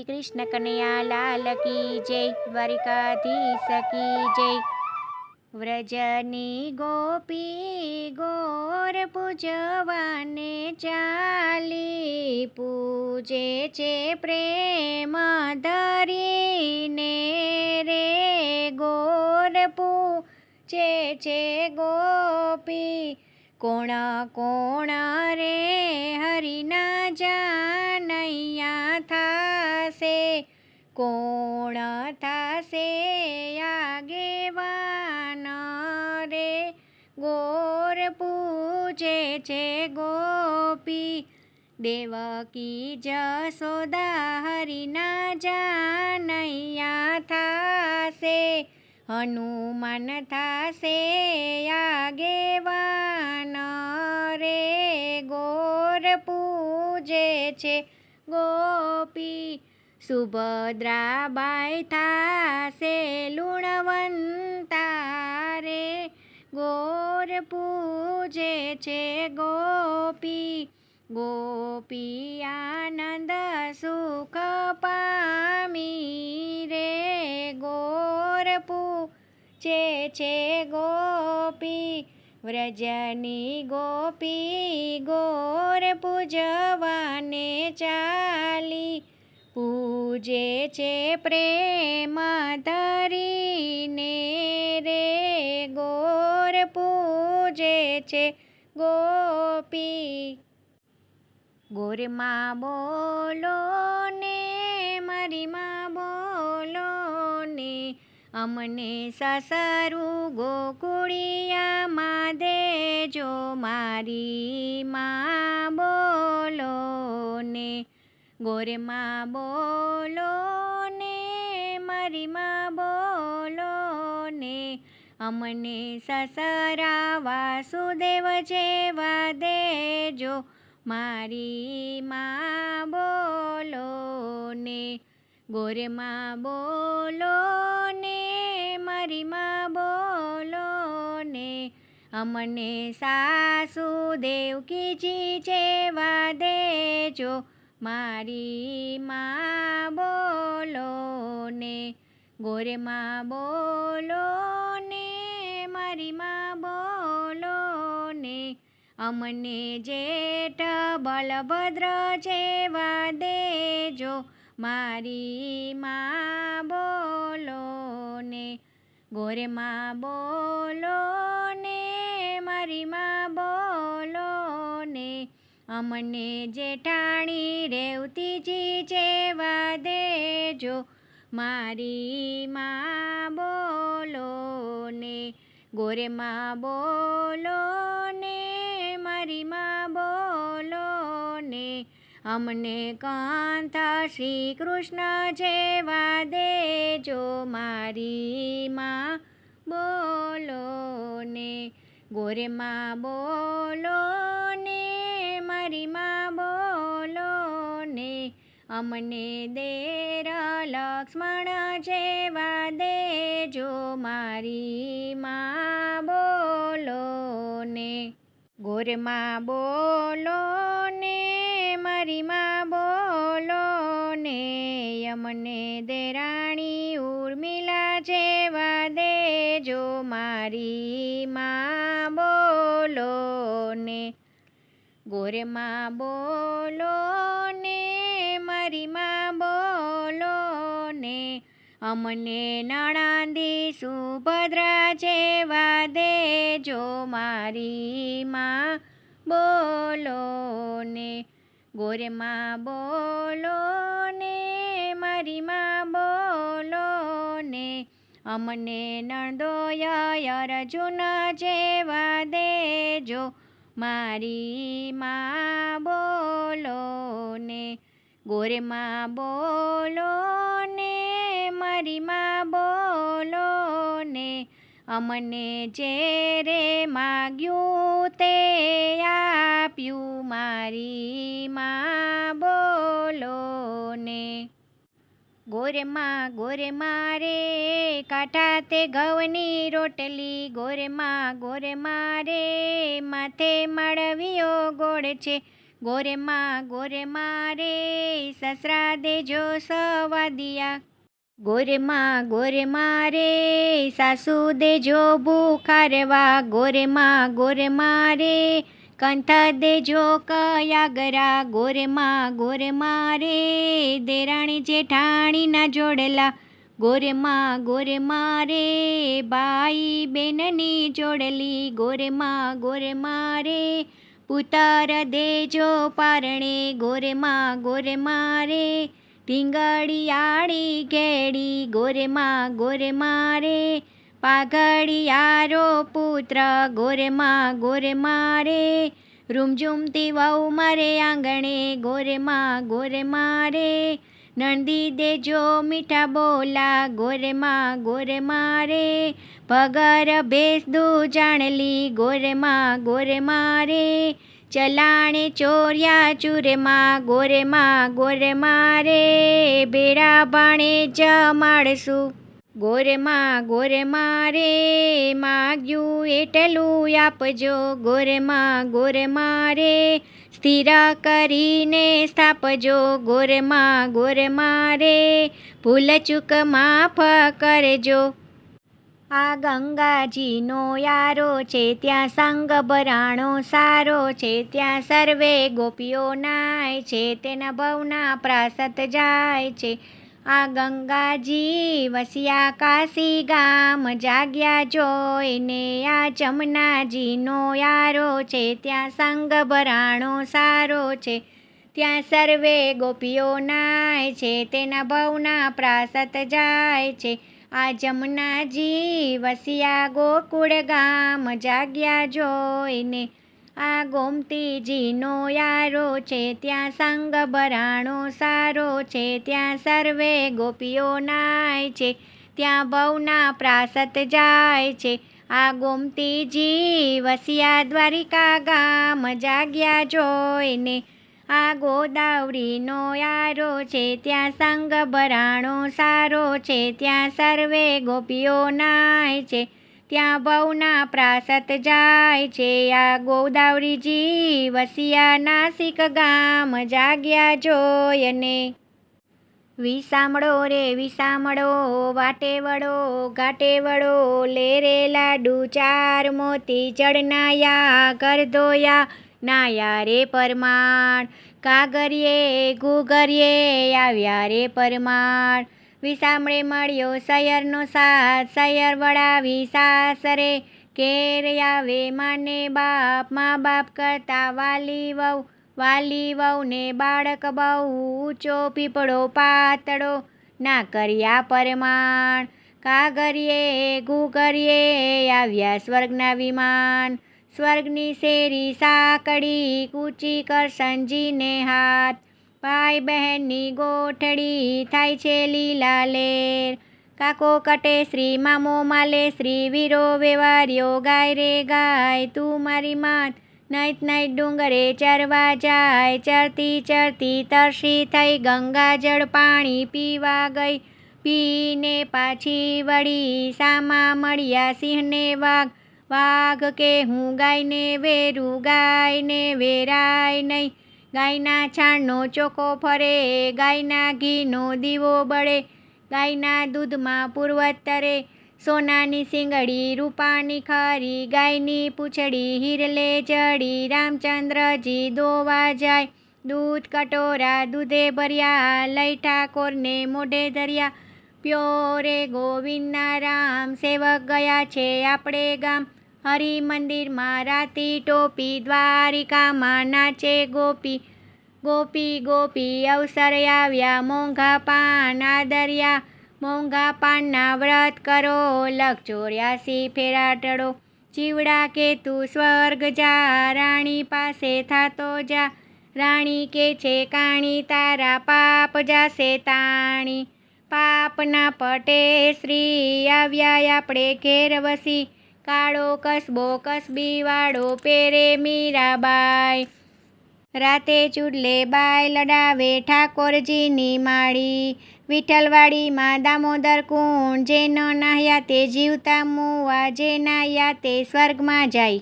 શ્રી કૃષ્ણ કનૈયા લાલ કી જય, દ્વારિકાધીશ કી જય। વ્રજની ગોપી ગોર પૂજવાને ચાલી, પૂજે છે પ્રેમ ધરીને રે ગોર પૂજે છે ગોપી। કોણ કોણ રે હરિના જાનૈયા થાશે, કોણ થાશે આગેવાન રે ગોર પૂજે છે ગોપી। દેવકી જશોદા હરિના જાનૈયા થાશે, હનુમાન થાશે આગેવાન રે ગોર પૂજે છે ગોપી। સુભદ્રાબાઈ થાશે લુણવંતા રે ગોર પૂજે છે ગોપી। ગોપી આનંદ સુખ પામી રે ગોર પૂજે છે ગોપી। વ્રજની ગોપી ગોર પૂજવાને ચાલી, પૂજે છે પ્રેમ ધરીને રે ગોર પૂજે છે ગોપી। ગોરમાં બોલો ને મરીમાં બોલો ને, અમને સસરું ગોકુળિયામાં દેજો મારી માં બોલો ને। ગોરમાં બોલો ને મરીમાં બોલો ને, અમને સસરા વાસુદેવ જેવા દેજો મારી માં બોલો ને। ગોરમાં બોલો ને મરીમાં બોલો ને, અમને સાસુ દેવકીજી જેવા દેજો મારી માં બોલો ને। ગોરમાં બોલો ને મરીમાં બોલો ને, અમને જેઠ બલભદ્ર જેવા દેજો મારી માં બોલો ને। ગોરમાં બોલો ને મરીમાં બોલો ને, અમને જેઠાણી રેવતીજી જેવા દેજો મારી માં બોલો ને। ગોરમાં બોલો ને મરીમાં બોલો ને, અમને કંથ શ્રી કૃષ્ણ જેવા દેજો મારી માં બોલો ને। ગોરમાં બોલો ને મરીમાં બોલો ને, અમને દેર લક્ષ્મણ જેવા દેજો મારી માં બોલો ને। ગોરમાં બોલો ને મરીમાં બોલો ને, અમને દેરાણી ઉર્મિલા જેવા દેજો મારી માં બોલો ને। ગોરમાં બોલો ને મરીમાં બોલો ને, અમને નણંદી સુભદ્રા જેવા દેજો મારી માં બોલો ને। ગોરમાં બોલો ને મરીમાં બોલો ને, અમને નણદોય અર્જુન જેવા દેજો મારી માં બોલો ને। ગોરમાં બોલો ને મરીમાં બોલો ને, અમને જે રે માગ્યું તે આપ્યું મારી માં બોલો ને। ગોરમાં રે કાંઠા તે ઘઉંની રોટલી, ગોરમાં રે માથે મળવીઓ ગોળ છે, ગોરેમાં રે સસરા દેજો સવાદિયા. ગોરેમાં રે સાસુ દેજો ભૂખા રેવા. ગોરેમાં રે કંઠ દેજો કયાગરા. ગોરેમાં રે દેરાણી જેઠાણીના જોડેલા. ગોરેમાં રે ભાઈ બહેનની જોડેલી. ગોરેમાં રે પુત્ર દેજો પારણે. ગોરેમાં રે ઢીંગળિયાળી ઘેડી. ગોરેમાં રે પાઘડિયારો પુત્ર. ગોરેમાં રે રૂમઝૂમતી વહુ મારે આંગણે. ગોરેમાં રે નંદી દેજો મીઠા બોલા. ગોરેમાં રે પગર ભેસ જાણલી. ગોરેમાં રે ચલાણે ચોર્યા ચૂરેમાં. ગોરેમાં રે બેડા ભાણે જમાડશું. ગોરેમાં રે માગ્યું એટલું આપજો. ગોરેમાં રે સ્થિર કરીને સ્થાપજો. ગોરેમાં રે ભૂલ ચૂક માફ કરજો. આ ગંગાજીનો યારો છે ત્યાં સંગ ભરાણો સારો છે. ત્યાં સર્વે ગોપીઓ નાય છે તેના ભવના પ્રાસત જાય છે. આ ગંગાજી વસ્યા કાશી ગામ જાગ્યા જોઈને. આ જમનાજીનો યારો છે ત્યાં સંગ ભરાણો સારો છે. ત્યાં સર્વે ગોપીઓ નાય છે તેના ભવના પ્રાસત જાય છે. આ જમનાજી વસ્યા ગોકુળ ગામ જાગ્યા જોઈને. આ ગોમતીજીનો યારો છે ત્યાં સંગ ભરાણો સારો છે. ત્યાં સર્વે ગોપીઓ નાય છે ત્યાં ભવના પ્રાસત જાય છે. આ ગોમતીજી વસ્યા દ્વારિકા ગામ જાગ્યા જોઈને. આ ગોદાવરીનો યારો છે ત્યાં સંગ ભરાણો સારો છે. ત્યાં સર્વે ગોપીઓ નાય છે ત્યાં ભવના પ્રાસત જાય છે. આ ગોદાવરીજી વસ્યા નાસિક ગામ જાગ્યા જોઈને. વિસામળો રે વિસામળો વાટે વળો ઘાટે વળો. લે રે લાડુ ચાર મોતી ચડનાયા કર ધોયા નાયા રે પરમાણ. કાગરીએ ઘૂઘરીએ આવ્યા રે પરમાણ. વિસામળે મળ્યો સૈયરનો સાથ સૈયર વળાવી સાસરે. ઘેર આવે માને બાપ મા બાપ કરતા વાલી વહુને બાળક બહુ. ઊંચો પીપળો પાતળો ના કર્યા પરમાણ. કાગરીએ ઘૂઘરીએ આવ્યા સ્વર્ગના વિમાન. સ્વર્ગની શેરી સાંકડી કૂચી કરશનજીને હાથ. ભાઈ બહેનની ગોઠડી થાય છે લીલા લેર. કાકો કટે શ્રી મામો માલે શ્રી વીરો વેવાર્યો. ગાય રે ગાય તું મારી માત નાઈત ડુંગરે ચરવા જાય. ચરતી તરસી થઈ ગંગાજળ પાણી પીવા ગઈ. પીને પાછી વળી સામા મળ્યા સિંહને વાઘ. વાઘ કે હું ગાયને વેરું ગાયને વેરાય નહીં. ગાયના છાણનો ચોખ્ખો ફરે ગાયના ઘીનો દીવો બળે. ગાયના દૂધમાં પૂર્વતરે સોનાની શીંગડી રૂપાની ખરી. ગાયની પૂંછડી હિરલે જડી. રામચંદ્રજી દોવા જાય દૂધ કટોરા દૂધે ભર્યા. લઈ ઠાકોરને મોઢે ધર્યા. પ્યો રે ગોવિંદના રામ સેવક ગયા છે આપણે ગામ. હરિ મંદિરમાં રાતી ટોપી દ્વારિકામાં નાચે ગોપી. ગોપી અવસર આવ્યા મોંઘા પાન આદર્યા. મોંઘા પાનના વ્રત કરો લખ 84 ફેરા ટળો. ચીવડા કે તું સ્વર્ગ જા રાણી પાસે થાતો જા. રાણી કે છે કાણી તારા પાપ જાશે તાણી. પાપના પટે શ્રી આવ્યા આપણે ઘેર વસી. કાળો કસબો કસબી વાળો પેરે મીરાબાઈ. રાતે ચૂડલે બાય લડાવે ઠાકોરજીની માળી. વિઠ્ઠલવાડીમાં દામોદર કુંડ જે ન નાહ્યા તે જીવતા મુવા. જે નાહ્યા તે સ્વર્ગમાં જાય.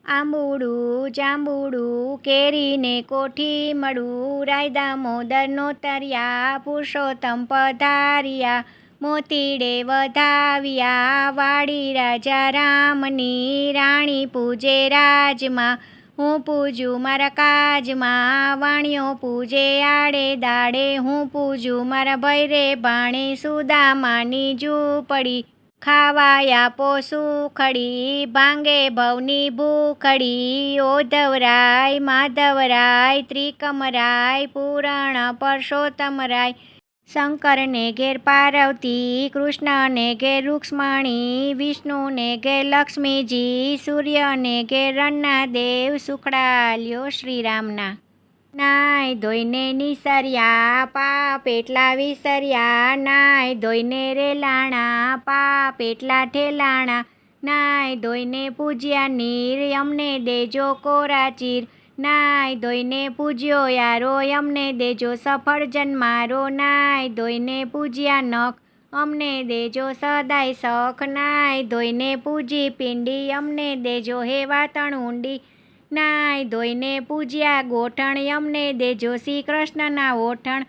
આંબુડું જાંબુડું કેરીને કોઠી મળું, રાયદા મોદરનો તર્યા પુરુષોત્તમ પધાર્યા, મોતીડે વધાવ્યા વાડી રાજા રામની, રાણી પૂજે રાજમાં હું પૂજું મારા કાજમાં, વાણિયો પૂજે આડે દાડે હું પૂજું મારા ભૈરે ભાણે, સુદામાની ઝૂંપડી ખાવા આપો સુખડી, ભાંગે ભવની ભૂખડી, ઓધવરાય માધવરાય ત્રિકમરાય પૂરણ પરસોત્તમરાય, શંકરને ઘેર પાર્વતી, કૃષ્ણને ઘેર રૂક્ષ્મણી, વિષ્ણુને ઘેર લક્ષ્મીજી, સૂર્યને ઘેર રન્નાદેવ, સુખડાલ્યો શ્રીરામના. નાય ધોઈને નિસર્યા પાપ એટલા વિસર્યા, નાય ધોઈને રેલાણા પાપ એટલા ઠેલાણા, નાય ધોઈને પૂજ્યા નીર અમને દેજો કોરા ચીર, નાય ધોઈને પૂજ્યો યારો અમને દેજો સફળજન મારો, નાય ધોઈને પૂજ્યા નખ અમને દેજો સદાય સખ, નાય ધોઈને પૂજી પિંડી અમને દેજો હે વાતણ ઊંડી, નાય ધોઈને પૂજ્યા ગોઠણ અમને દેજો શ્રી કૃષ્ણના ઓઠણ,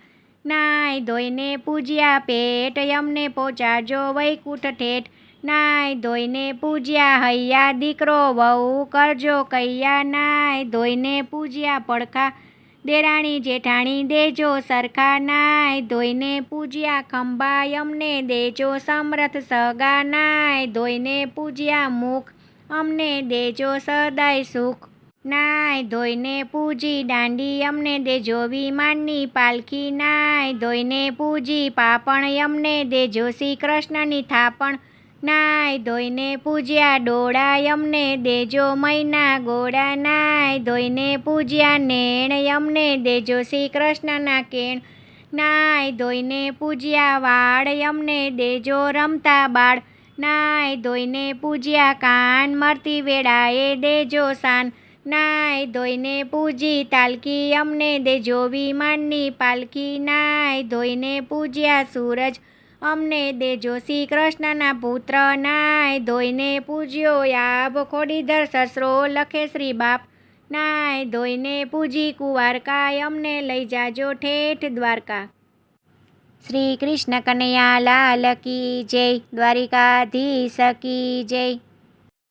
નાય ધોઈને પૂજ્યા પેટ અમને પહોંચાડજો વૈકુંઠ ઠેઠ, નાય ધોઈને પૂજ્યા હૈયા દીકરો વહુ કરજો કૈયા, નાય ધોઈને પૂજ્યા પડખા દેરાણી જેઠાણી દેજો સરખા, નાય ધોઈને પૂજ્યા ખંભા અમને દેજો સમરથ સગા, નાય ધોઈને પૂજ્યા મુખ અમને દેજો સદાય સુખ, નાય ધોઈને પૂજી દાંડી અમને દેજો વિમાનની પાલખી, નાય ધોઈને પૂજી પાપણ અમને દેજો શ્રી કૃષ્ણની થાપણ, નાય ધોઈને પૂજ્યા ડોળા અમને દેજો મૈના ગોળા, નાય ધોઈને પૂજ્યા નેણ અમને દેજો શ્રી કૃષ્ણના કેણ, નાય ધોઈને પૂજ્યા વાળ અમને દેજો રમતા બાળ, નાય ધોઈને પૂજ્યા કાન મરતી વેળાએ દેજો શાન, નાય ધોઈને પૂજી તાલકી અમને દેજો વિમાનની પાલકી, નાય ધોઈને પૂજ્યા સૂરજ અમને દેજો શ્રી કૃષ્ણના પુત્ર, નાય ધોઈને પૂજ્યો યાબ ખોડીધર સસરો લખે શ્રી બાપ, નાય ધોઈને પૂજી કુંવારકા અમને લઈ જાજો ઠેઠ દ્વારકા. શ્રી કૃષ્ણ કનૈયા લાલ કી જય, દ્વારિકાધીશ કી જય.